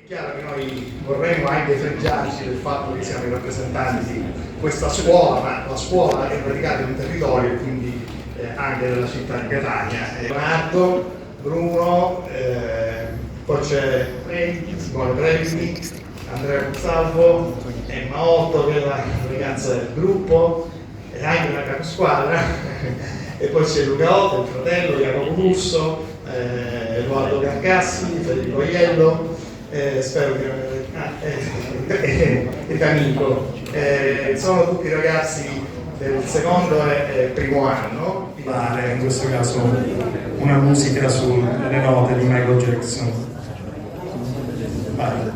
È chiaro che noi vorremmo anche fregiarci del fatto che siamo i rappresentanti di questa scuola, ma la scuola è praticata in un territorio e quindi anche della città di Catania. Leonardo, Bruno, poi c'è Simone Previti, Andrea Salvo, Emma Otto, che è la ragazza del gruppo, e anche una caposquadra, e poi c'è Luca Otto, il fratello, Jacopo Russo, Edoardo Carcassi, Federico Aiello, spero che e D'Amico. Sono tutti ragazzi del secondo e primo anno. In questo caso una musica sulle note di Michael Jackson. Vai.